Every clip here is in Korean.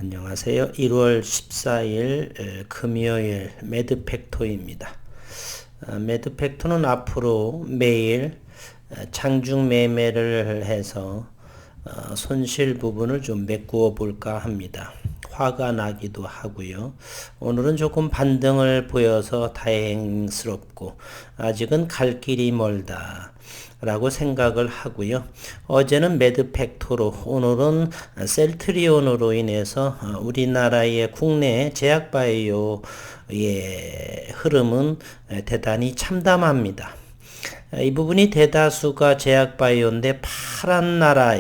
안녕하세요. 1월 14일 금요일 매드팩토입니다. 매드팩토는 앞으로 매일 장중 매매를 해서 손실 부분을 좀 메꾸어 볼까 합니다. 화가 나기도 하고요. 오늘은 조금 반등을 보여서 다행스럽고 아직은 갈 길이 멀다 라고 생각을 하고요. 어제는 매드팩토로, 오늘은 셀트리온으로 인해서 우리나라의 국내 제약바이오의 흐름은 대단히 참담합니다. 이 부분이 대다수가 제약바이오인데 파란 나라.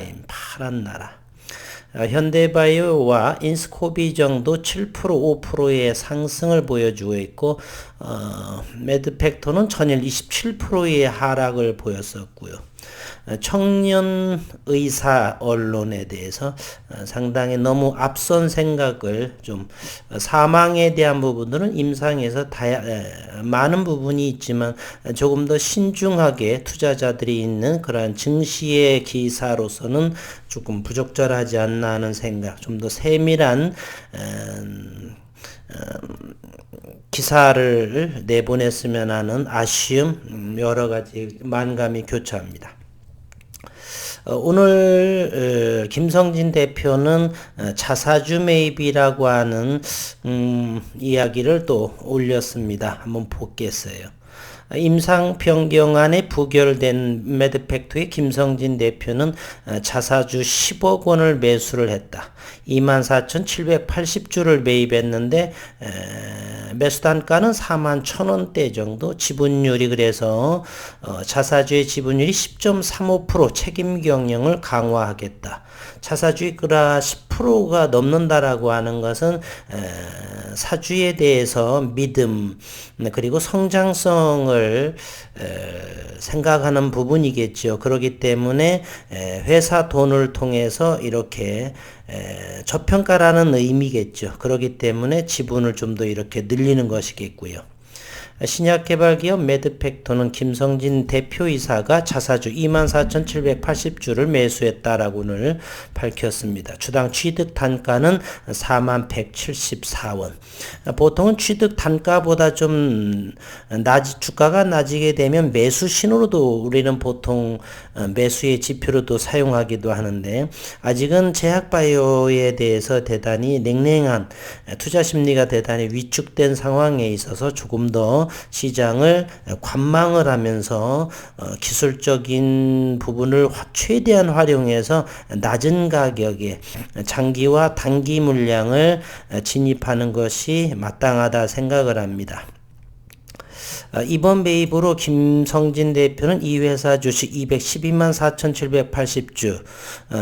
현대바이오와 인스코비 정도 7% 5%의 상승을 보여주고 있고 매드팩토는 전일 27%의 하락을 보였었고요. 청년 의사 언론에 대해서 상당히 너무 앞선 생각을 좀 사망에 대한 부분들은 임상에서 많은 부분이 있지만 조금 더 신중하게 투자자들이 있는 그러한 증시의 기사로서는 조금 부적절하지 않나 하는 생각, 좀 더 세밀한 기사를 내보냈으면 하는 아쉬움, 여러 가지 만감이 교차합니다. 오늘 김성진 대표는 자사주 매입이라고 하는 이야기를 또 올렸습니다. 한번 보겠어요. 임상 변경안에 부결된 매드팩토의 김성진 대표는 자사주 10억 원을 매수를 했다. 24,780주를 매입했는데 매수 단가는 41,000원대 정도, 지분율이 그래서 자사주의 지분율이 10.35% 책임 경영을 강화하겠다. 자사주의 그라 10%가 넘는다라고 하는 것은 사주에 대해서 믿음 그리고 성장성을 생각하는 부분이겠죠. 그렇기 때문에 회사 돈을 통해서 이렇게 저평가라는 의미겠죠. 그렇기 때문에 지분을 좀 더 이렇게 늘리는 것이겠고요. 신약개발기업 매드팩토는 김성진 대표이사가 자사주 24,780주를 매수했다라고 오늘 밝혔습니다. 주당 취득 단가는 41,174원. 보통은 취득 단가보다 좀 주가가 낮게 되면 매수 신호로도 우리는 보통 매수의 지표로도 사용하기도 하는데 아직은 제약바이오에 대해서 대단히 냉랭한 투자 심리가 대단히 위축된 상황에 있어서 조금 더 시장을 관망을 하면서 기술적인 부분을 최대한 활용해서 낮은 가격에 장기와 단기 물량을 진입하는 것이 마땅하다 생각을 합니다. 이번 매입으로 김성진 대표는 이 회사 주식 212만 4,780주,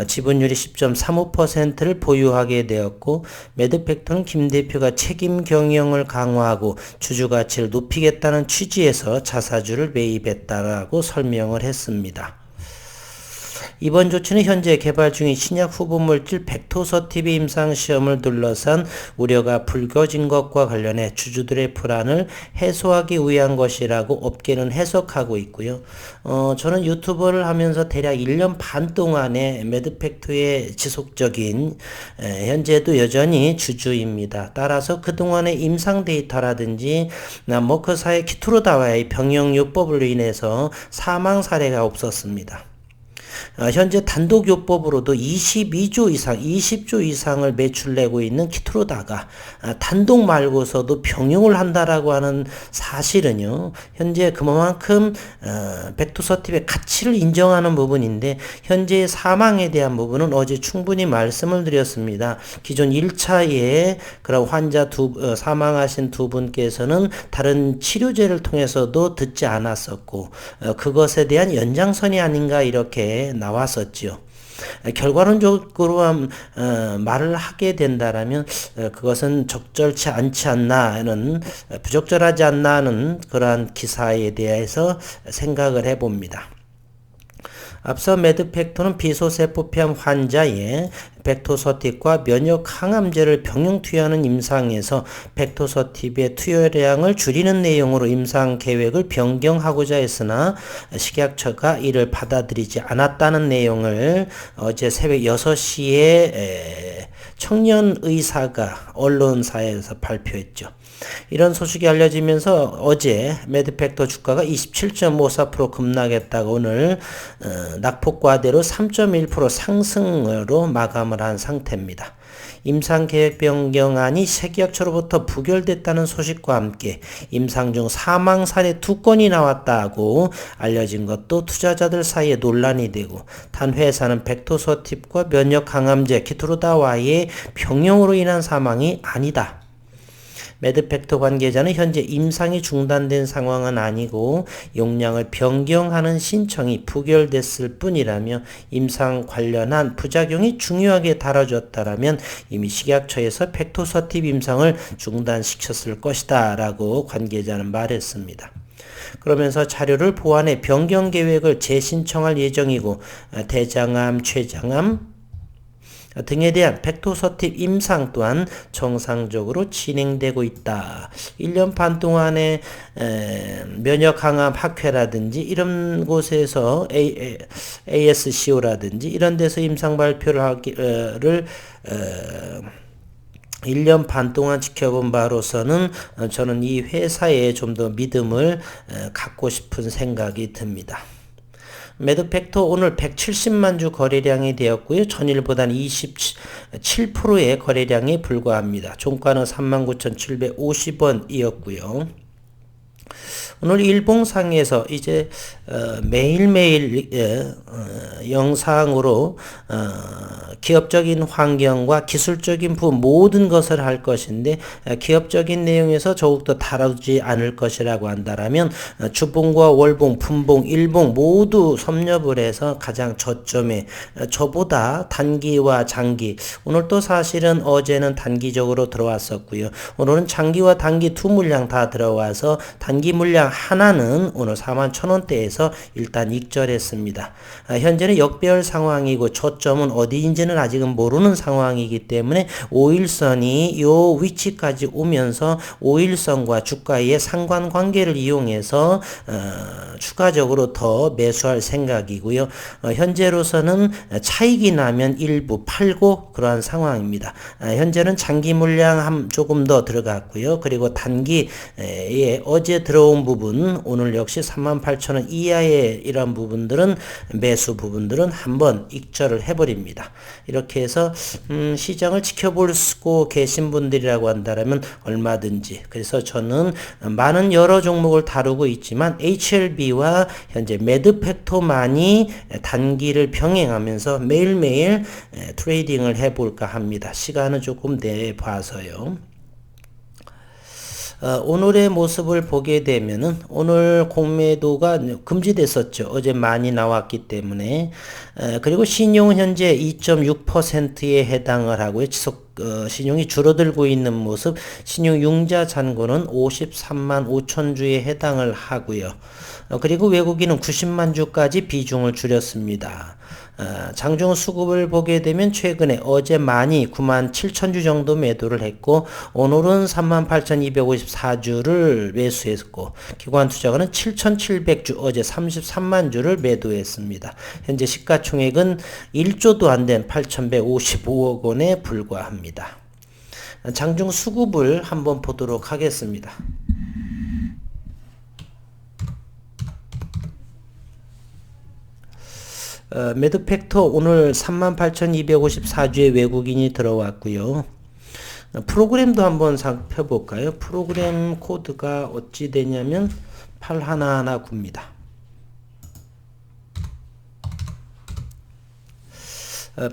지분율이 10.35%를 보유하게 되었고, 매드팩토는 김 대표가 책임 경영을 강화하고 주주 가치를 높이겠다는 취지에서 자사주를 매입했다라고 설명을 했습니다. 이번 조치는 현재 개발 중인 신약 후보물질 벡토서티비 임상시험을 둘러싼 우려가 불거진 것과 관련해 주주들의 불안을 해소하기 위한 것이라고 업계는 해석하고 있고요. 저는 유튜버를 하면서 대략 1년 반 동안에 매드팩토의 지속적인 현재도 여전히 주주입니다. 따라서 그동안의 임상 데이터라든지 머커사의 키트로다와의 병용요법으로 인해서 사망 사례가 없었습니다. 현재 단독요법으로도 22조 이상, 20조 이상을 매출내고 있는 키트로다가 단독 말고서도 병용을 한다라고 하는 사실은요, 현재 그만큼 벡토서티브의 가치를 인정하는 부분인데 현재의 사망에 대한 부분은 어제 충분히 말씀을 드렸습니다. 기존 1차에 그런 환자 사망하신 두 분께서는 다른 치료제를 통해서도 듣지 않았었고 그것에 대한 연장선이 아닌가 이렇게 나왔었죠. 결과론적으로 말을 하게 된다라면 그것은 적절치 않지 않나 하는, 부적절하지 않나 하는 그러한 기사에 대해서 생각을 해봅니다. 앞서 매드팩토는 비소세포폐암 환자의 벡토서팁과 면역 항암제를 병용 투여하는 임상에서 벡토서팁의 투여량을 줄이는 내용으로 임상 계획을 변경하고자 했으나 식약처가 이를 받아들이지 않았다는 내용을 어제 새벽 6시에 청년 의사가 언론사에서 발표했죠. 이런 소식이 알려지면서 어제 매드팩토 주가가 27.54% 급락했다가 오늘 낙폭과대로 3.1% 상승으로 마감을 한 상태입니다. 임상계획 변경안이 세계약처로부터 부결됐다는 소식과 함께 임상 중 사망 사례 2건이 나왔다고 알려진 것도 투자자들 사이에 논란이 되고, 단 회사는 벡토서팁과 면역 강암제 키트루다와의 병용으로 인한 사망이 아니다. 매드팩토 관계자는 현재 임상이 중단된 상황은 아니고 용량을 변경하는 신청이 부결됐을 뿐이라며, 임상 관련한 부작용이 중요하게 다뤄졌다라면 이미 식약처에서 벡토서팁 임상을 중단시켰을 것이다 라고 관계자는 말했습니다. 그러면서 자료를 보완해 변경 계획을 재신청할 예정이고, 대장암, 췌장암 등에 대한 벡토서팁 임상 또한 정상적으로 진행되고 있다. 1년 반 동안에 면역 강암 학회라든지 이런 곳에서 ASCO라든지 이런 데서 임상 발표를 하기를 1년 반 동안 지켜본 바로서는 저는 이 회사에 좀 더 믿음을 갖고 싶은 생각이 듭니다. 매드팩토 오늘 170만 주 거래량이 되었고요. 전일보다는 27%의 거래량에 불과합니다. 종가는 39,750원이었고요. 오늘 일봉상에서 이제 매일매일 영상으로 기업적인 환경과 기술적인 부분 모든 것을 할 것인데, 기업적인 내용에서 더욱더 다루지 않을 것이라고 한다면 주봉과 월봉, 분봉, 일봉 모두 섭렵을 해서 가장 저점에, 저보다 단기와 장기, 오늘 또 사실은 어제는 단기적으로 들어왔었고요. 오늘은 장기와 단기 두 물량 다 들어와서 단기 물량 하나는 오늘 41,000원대에서 일단 익절했습니다. 현재는 역배열 상황이고 저점은 어디인지는 아직은 모르는 상황이기 때문에 5일선이 요 위치까지 오면서 5일선과 주가의 상관관계를 이용해서 추가적으로 더 매수할 생각이고요. 현재로서는 차익이 나면 일부 팔고 그러한 상황입니다. 현재는 장기 물량 조금 더 들어갔고요. 그리고 단기에 어제 들어온 부분, 오늘 역시 38,000원 이하의 이런 부분들은, 매수 부분들은 한번 익절을 해버립니다. 이렇게 해서 시장을 지켜볼 수 계신 분들이라고 한다면 얼마든지, 그래서 저는 많은 여러 종목을 다루고 있지만 HLB와 현재 매드팩토만이 단기를 병행하면서 매일매일 트레이딩을 해볼까 합니다. 시간은 조금 내봐서요. 오늘의 모습을 보게 되면은 오늘 공매도가 금지됐었죠. 어제 많이 나왔기 때문에. 그리고 신용은 현재 2.6%에 해당을 하고요. 지속 신용이 줄어들고 있는 모습. 신용 융자 잔고는 53만 5천 주에 해당을 하고요. 그리고 외국인은 90만 주까지 비중을 줄였습니다. 장중 수급을 보게 되면 최근에 어제 많이 9만 7천 주 정도 매도를 했고, 오늘은 38,254주를 매수했고, 기관 투자가는 7,700주, 어제 33만 주를 매도했습니다. 현재 시가총액은 1조도 안 된 8,155억 원에 불과합니다. 장중 수급을 한번 보도록 하겠습니다. 매드팩토 오늘 38,254주의 외국인이 들어왔고요. 프로그램도 한번 살펴볼까요? 프로그램 코드가 어찌 되냐면 8119입니다.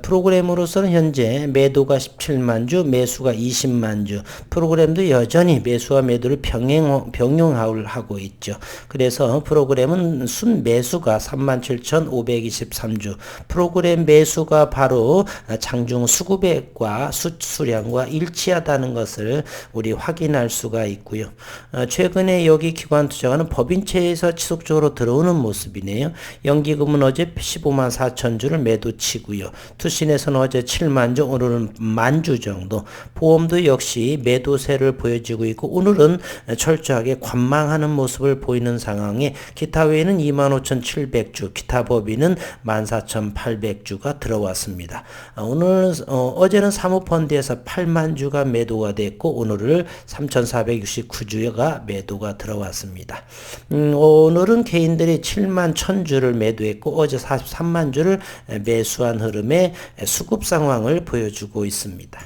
프로그램으로서는 현재 매도가 17만 주, 매수가 20만 주. 프로그램도 여전히 매수와 매도를 병용하고 있죠. 그래서 프로그램은 순 매수가 37,523주. 프로그램 매수가 바로 장중 수급액과 수량과 일치하다는 것을 우리 확인할 수가 있고요. 최근에 여기 기관 투자가는 법인채에서 지속적으로 들어오는 모습이네요. 연기금은 어제 15만 4천 주를 매도치고요. 투신에서는 어제 7만주, 오늘은 만주 정도. 보험도 역시 매도세를 보여지고 있고 오늘은 철저하게 관망하는 모습을 보이는 상황에 기타 외에는 25,700주, 기타 법인은 14,800주가 들어왔습니다. 오늘 어제는 사모펀드에서 8만주가 매도가 됐고 오늘은 3,469주가 매도가 들어왔습니다. 오늘은 개인들이 7만 1,000주를 매도했고 어제 43만주를 매수한 흐름의 수급 상황을 보여주고 있습니다.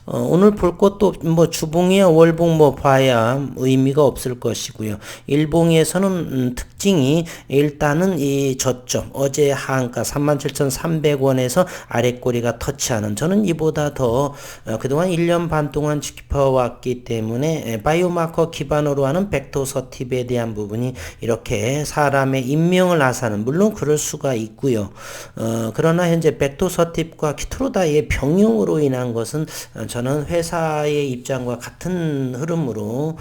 오늘 볼 것도 뭐 주봉이야 월봉 뭐 봐야 의미가 없을 것이고요. 일봉에서는 특징이 일단은 이 저점 어제 하한가 37,300원에서 아랫꼬리가 터치하는 저는 이보다 더 그동안 1년 반 동안 지켜왔기 때문에 바이오마커 기반으로 하는 벡터 서팁에 대한 부분이 이렇게 사람의 인명을 앗아는 물론 그럴 수가 있고요. 그러나 현재 벡터 서팁과 키트로다의 병용으로 인한 것은 저는 회사의 입장과 같은 흐름으로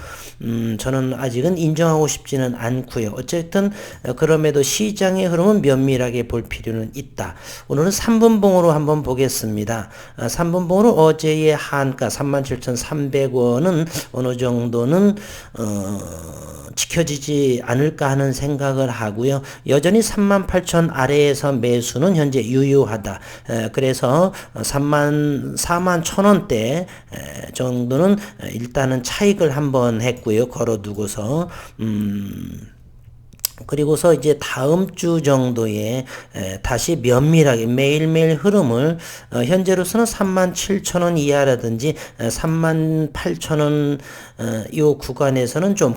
저는 아직은 인정하고 싶지는 않고요. 어쨌든 그럼에도 시장의 흐름은 면밀하게 볼 필요는 있다. 오늘은 3분봉으로 한번 보겠습니다. 3분봉으로 어제의 한가 37,300원은 어느 정도는 지켜지지 않을까 하는 생각을 하고요. 여전히 38,000 아래에서 매수는 현재 유효하다. 그래서 41,000원대 정도는 일단은 차익을 한번 했고요. 걸어두고서 그리고서 이제 다음 주 정도에 다시 면밀하게 매일매일 흐름을 현재로서는 37,000원 이하라든지 38,000원 요 구간에서는 좀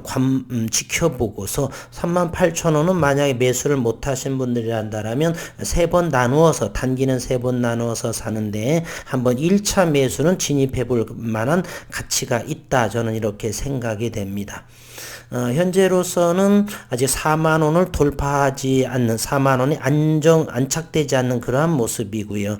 지켜보고서 38,000원은 만약에 매수를 못하신 분들이란다면 세 번 나누어서 단기는 세 번 나누어서 사는데 한번 1차 매수는 진입해 볼 만한 가치가 있다. 저는 이렇게 생각이 됩니다. 현재로서는 아직 4만원을 돌파하지 않는 4만원이 안착되지 않는 그러한 모습이고요.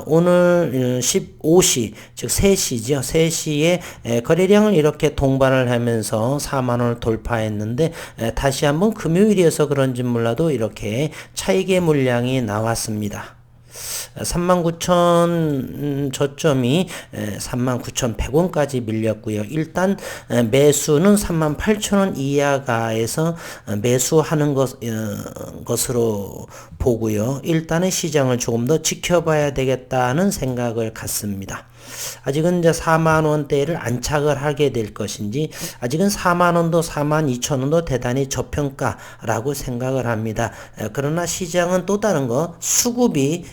오늘 15시 즉 3시죠. 3시에 거래량을 이렇게 동반을 하면서 4만원을 돌파했는데 다시 한번 금요일이어서 그런지 몰라도 이렇게 차익의 물량이 나왔습니다. 39,000 저점이 39,100원까지 밀렸고요. 일단 매수는 38,000원 이하가에서 매수하는 것으로 보고요. 일단은 시장을 조금 더 지켜봐야 되겠다는 생각을 갖습니다. 아직은 이제 4만원대를 안착을 하게 될 것인지 아직은 4만원도 42,000원도 대단히 저평가라고 생각을 합니다. 그러나 시장은 또 다른 거 수급이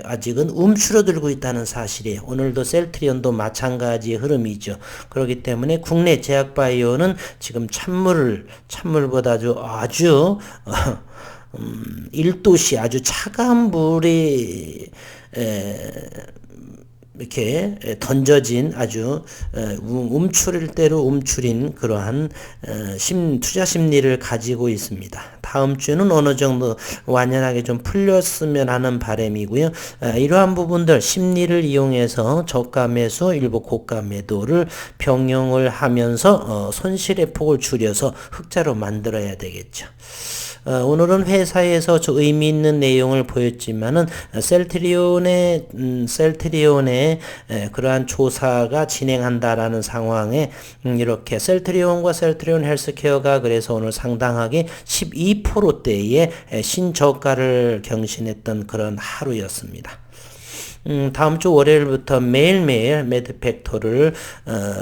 아직은 움츠러들고 있다는 사실이에요. 오늘도 셀트리온도 마찬가지 흐름이죠. 그렇기 때문에 국내 제약바이오는 지금 찬물보다 아주 1도씨 아주 차가운 물이 이렇게 던져진 아주 움츠릴 대로 움츠린 그러한 투자 심리를 가지고 있습니다. 다음 주는 어느 정도 완연하게 좀 풀렸으면 하는 바람이고요. 이러한 부분들 심리를 이용해서 저가 매수 일부 고가 매도를 병용을 하면서 손실의 폭을 줄여서 흑자로 만들어야 되겠죠. 오늘은 회사에서 저 의미 있는 내용을 보였지만은 셀트리온의 그러한 조사가 진행한다라는 상황에 이렇게 셀트리온과 셀트리온 헬스케어가 그래서 오늘 상당하게 12%대의 신저가를 경신했던 그런 하루였습니다. 다음 주 월요일부터 매일매일 매드팩토를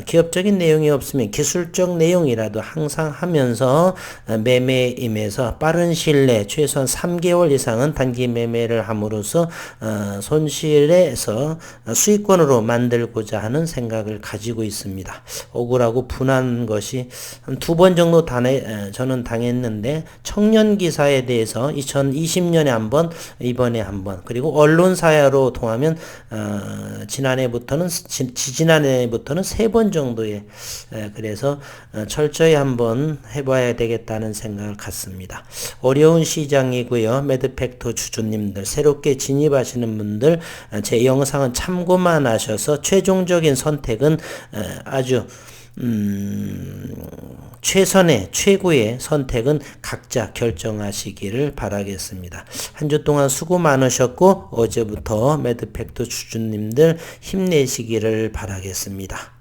기업적인 내용이 없으면 기술적 내용이라도 항상 하면서 매매임에서 빠른 시일 내 최소한 3개월 이상은 단기 매매를 함으로써 손실에서 수익권으로 만들고자 하는 생각을 가지고 있습니다. 억울하고 분한 것이 한 2번 정도 저는 당했는데 청년 기사에 대해서 2020년에 한 번, 이번에 한 번, 그리고 언론사야로 통하면 지난해부터는 3번 정도의 그래서 철저히 한번 해봐야 되겠다는 생각을 갖습니다. 어려운 시장이고요. 매드팩토 주주님들 새롭게 진입하시는 분들 제 영상은 참고만 하셔서 최종적인 선택은 아주 최선의 최고의 선택은 각자 결정하시기를 바라겠습니다. 한 주 동안 수고 많으셨고 어제부터 매드팩트 주주님들 힘내시기를 바라겠습니다.